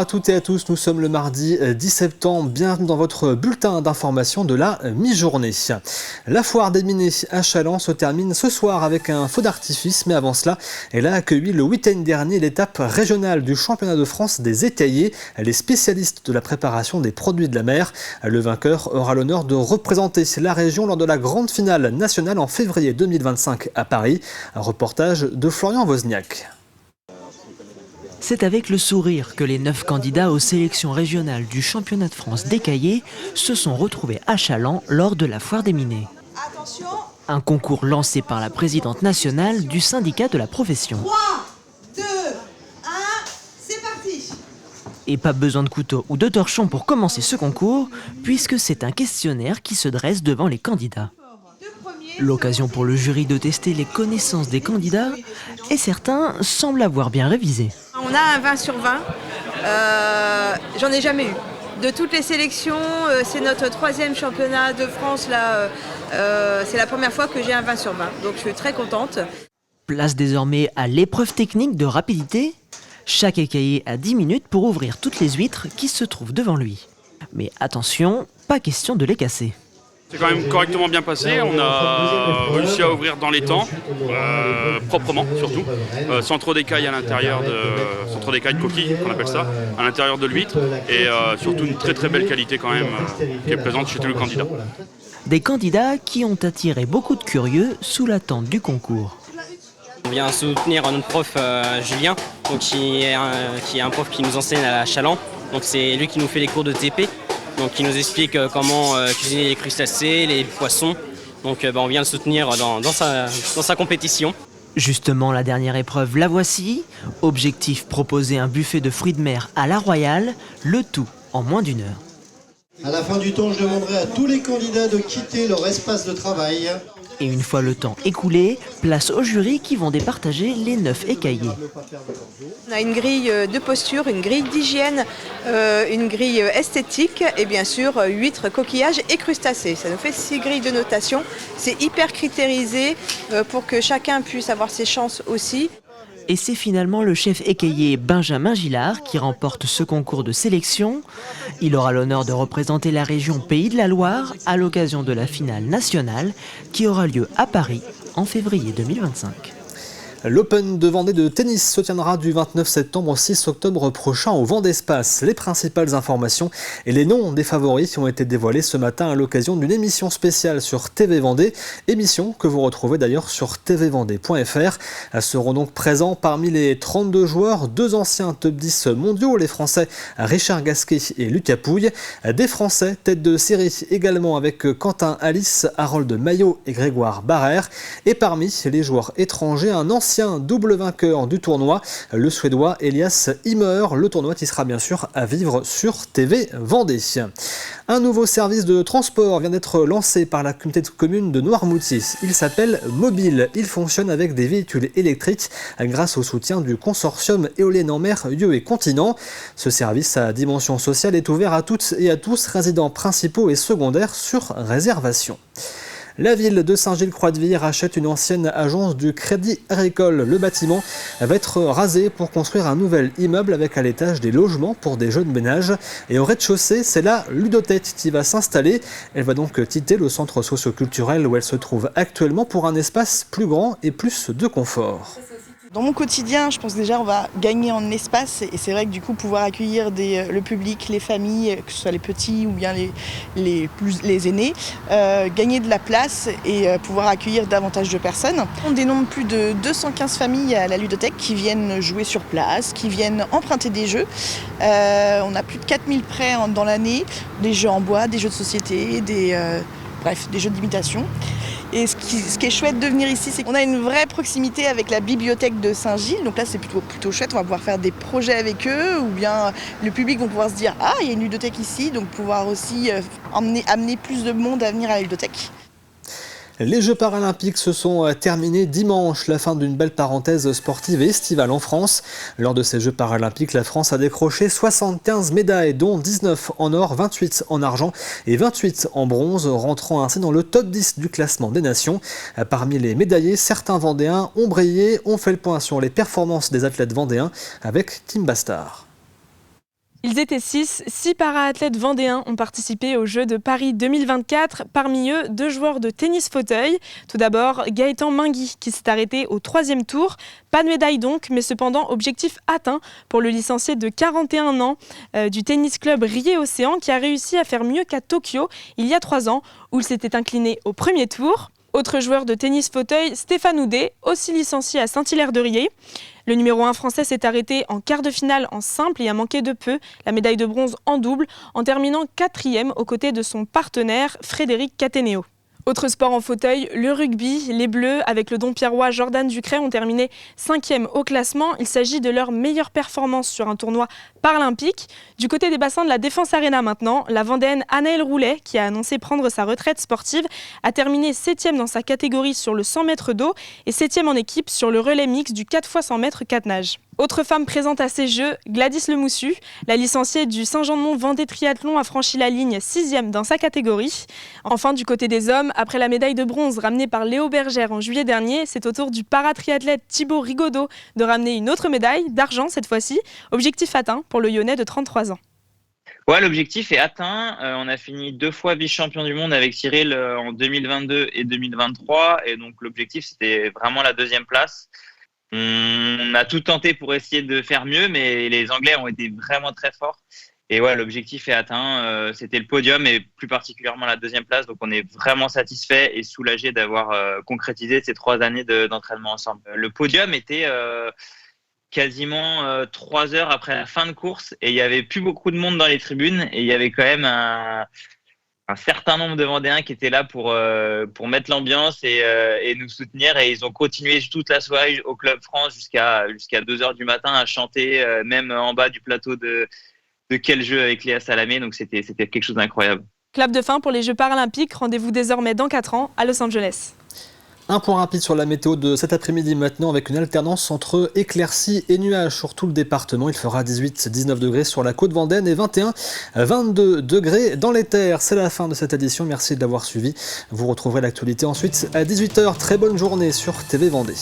à toutes et à tous, nous sommes le mardi 10 septembre, bienvenue dans votre bulletin d'information de la mi-journée. La foire des Minets à Challans se termine ce soir avec un feu d'artifice, mais avant cela, elle a accueilli le week-end dernier l'étape régionale du championnat de France des écaillés, les spécialistes de la préparation des produits de la mer. Le vainqueur aura l'honneur de représenter la région lors de la grande finale nationale en février 2025 à Paris. Un reportage de Florian Wozniak. C'est avec le sourire que les 9 candidats aux sélections régionales du championnat de France d'écaillés se sont retrouvés à Challans lors de la foire des Minets. Attention. Un concours lancé par la présidente nationale du syndicat de la profession. 3, 2, 1, c'est parti. Et pas besoin de couteau ou de torchon pour commencer ce concours, puisque c'est un questionnaire qui se dresse devant les candidats. L'occasion pour le jury de tester les connaissances des candidats, et certains semblent avoir bien révisé. On a un 20 sur 20, j'en ai jamais eu. De toutes les sélections, c'est notre 3e championnat de France, là, c'est la première fois que j'ai un 20 sur 20, donc je suis très contente. Place désormais à l'épreuve technique de rapidité. Chaque écaillé a 10 minutes pour ouvrir toutes les huîtres qui se trouvent devant lui. Mais attention, pas question de les casser. C'est quand même correctement bien passé, on a réussi à ouvrir dans les temps, proprement surtout, sans trop d'écailles à l'intérieur sans trop d'écailles de coquilles, on appelle ça, à l'intérieur de l'huître, et surtout une très très belle qualité quand même, qui est présente chez tous les candidats. Des candidats qui ont attiré beaucoup de curieux sous l'attente du concours. On vient soutenir notre prof Julien, donc qui est un prof qui nous enseigne à Challans, donc c'est lui qui nous fait les cours de TP. Donc il nous explique comment cuisiner les crustacés, les poissons. Donc on vient le soutenir dans sa compétition. Justement, la dernière épreuve, la voici. Objectif, proposer un buffet de fruits de mer à la Royale, le tout en moins d'1 heure. À la fin du temps, je demanderai à tous les candidats de quitter leur espace de travail. Et une fois le temps écoulé, place aux jurys qui vont départager les 9 écaillés. On a une grille de posture, une grille d'hygiène, une grille esthétique et bien sûr huîtres, coquillages et crustacés. Ça nous fait 6 grilles de notation. C'est hyper critérisé pour que chacun puisse avoir ses chances aussi. Et c'est finalement le chef écaillé Benjamin Gillard qui remporte ce concours de sélection. Il aura l'honneur de représenter la région Pays de la Loire à l'occasion de la finale nationale qui aura lieu à Paris en février 2025. L'Open de Vendée de tennis se tiendra du 29 septembre au 6 octobre prochain au Vendespace. Les principales informations et les noms des favoris ont été dévoilés ce matin à l'occasion d'une émission spéciale sur TV Vendée, émission que vous retrouvez d'ailleurs sur tvvendée.fr. Seront donc présents parmi les 32 joueurs 2 anciens top 10 mondiaux, les Français Richard Gasquet et Lucas Pouille, des Français tête de série également avec Quentin Alice, Harold Maillot et Grégoire Barrère, et parmi les joueurs étrangers, un ancien double vainqueur du tournoi, le Suédois Elias Ymer. Le tournoi qui sera bien sûr à vivre sur TV Vendée. Un nouveau service de transport vient d'être lancé par la communauté de communes de Noirmoutier. Il s'appelle Mobile. Il fonctionne avec des véhicules électriques grâce au soutien du consortium éolienne en mer Lieux et Continent. Ce service à dimension sociale est ouvert à toutes et à tous, résidents principaux et secondaires sur réservation. La ville de Saint-Gilles-Croix-de-Vie rachète une ancienne agence du Crédit Agricole. Le bâtiment va être rasé pour construire un nouvel immeuble avec à l'étage des logements pour des jeunes ménages. Et au rez-de-chaussée, c'est la ludothèque qui va s'installer. Elle va donc quitter le centre socio-culturel où elle se trouve actuellement pour un espace plus grand et plus de confort. Dans mon quotidien, je pense déjà on va gagner en espace et c'est vrai que du coup pouvoir accueillir le public, les familles, que ce soit les petits ou bien les aînés, gagner de la place et pouvoir accueillir davantage de personnes. On dénombre plus de 215 familles à la ludothèque qui viennent jouer sur place, qui viennent emprunter des jeux. On a plus de 4000 prêts dans l'année, des jeux en bois, des jeux de société, des jeux d'imitation. Et ce qui est chouette de venir ici, c'est qu'on a une vraie proximité avec la bibliothèque de Saint-Gilles. Donc là, c'est plutôt chouette. On va pouvoir faire des projets avec eux. Ou bien le public va pouvoir se dire « Ah, il y a une ludothèque ici ». Donc pouvoir aussi amener plus de monde à venir à la ludothèque. Les Jeux paralympiques se sont terminés dimanche, la fin d'une belle parenthèse sportive et estivale en France. Lors de ces Jeux paralympiques, la France a décroché 75 médailles, dont 19 en or, 28 en argent et 28 en bronze, rentrant ainsi dans le top 10 du classement des nations. Parmi les médaillés, certains Vendéens ont brillé, ont fait le point sur les performances des athlètes vendéens avec Kim Bastard. Ils étaient 6 para-athlètes vendéens ont participé aux Jeux de Paris 2024. Parmi eux, 2 joueurs de tennis fauteuil. Tout d'abord, Gaëtan Mingui qui s'est arrêté au 3e tour. Pas de médaille donc, mais cependant objectif atteint pour le licencié de 41 ans du tennis club Rié-Océan qui a réussi à faire mieux qu'à Tokyo il y a 3 ans où il s'était incliné au 1er tour. Autre joueur de tennis fauteuil, Stéphane Houdet, aussi licencié à Saint-Hilaire-de-Riez. Le numéro 1 français s'est arrêté en quart de finale en simple et a manqué de peu la médaille de bronze en double en terminant 4e aux côtés de son partenaire Frédéric Cateneo. Autre sport en fauteuil, le rugby. Les Bleus, avec le Dompierrois Jordan Ducret, ont terminé 5e au classement. Il s'agit de leur meilleure performance sur un tournoi paralympique. Du côté des bassins de la Défense Arena maintenant, la Vendéenne Anaëlle Roulet, qui a annoncé prendre sa retraite sportive, a terminé 7e dans sa catégorie sur le 100 mètres d'eau et 7e en équipe sur le relais mix du 4x 100 mètres 4 nages. Autre femme présente à ces Jeux, Gladys Lemoussu. La licenciée du Saint-Jean-de-Mont Vendée Triathlon a franchi la ligne 6e dans sa catégorie. Enfin, du côté des hommes, après la médaille de bronze ramenée par Léo Bergère en juillet dernier, c'est au tour du paratriathlète Thibaut Rigaudot de ramener une autre médaille, d'argent cette fois-ci. Objectif atteint pour le Lyonnais de 33 ans. Ouais, l'objectif est atteint. On a fini 2 fois vice-champion du monde avec Cyril en 2022 et 2023. Et donc, l'objectif, c'était vraiment la 2e place. On a tout tenté pour essayer de faire mieux, mais les Anglais ont été vraiment très forts. Et ouais, l'objectif est atteint. C'était le podium et plus particulièrement la 2e place. Donc, on est vraiment satisfait et soulagé d'avoir concrétisé ces 3 années d'entraînement ensemble. Le podium était quasiment 3 heures après la fin de course et il y avait plus beaucoup de monde dans les tribunes et il y avait quand même un certain nombre de Vendéens qui étaient là pour mettre l'ambiance et nous soutenir, et ils ont continué toute la soirée au Club France jusqu'à 2h du matin à chanter, même en bas du plateau de Quel jeu avec Léa Salamé, donc c'était quelque chose d'incroyable. Clap de fin pour les Jeux paralympiques, rendez-vous désormais dans 4 ans à Los Angeles. Un point rapide sur la météo de cet après-midi maintenant, avec une alternance entre éclaircies et nuages sur tout le département. Il fera 18-19 degrés sur la côte vendéenne et 21-22 degrés dans les terres. C'est la fin de cette édition, merci de l'avoir suivi. Vous retrouverez l'actualité ensuite à 18h. Très bonne journée sur TV Vendée.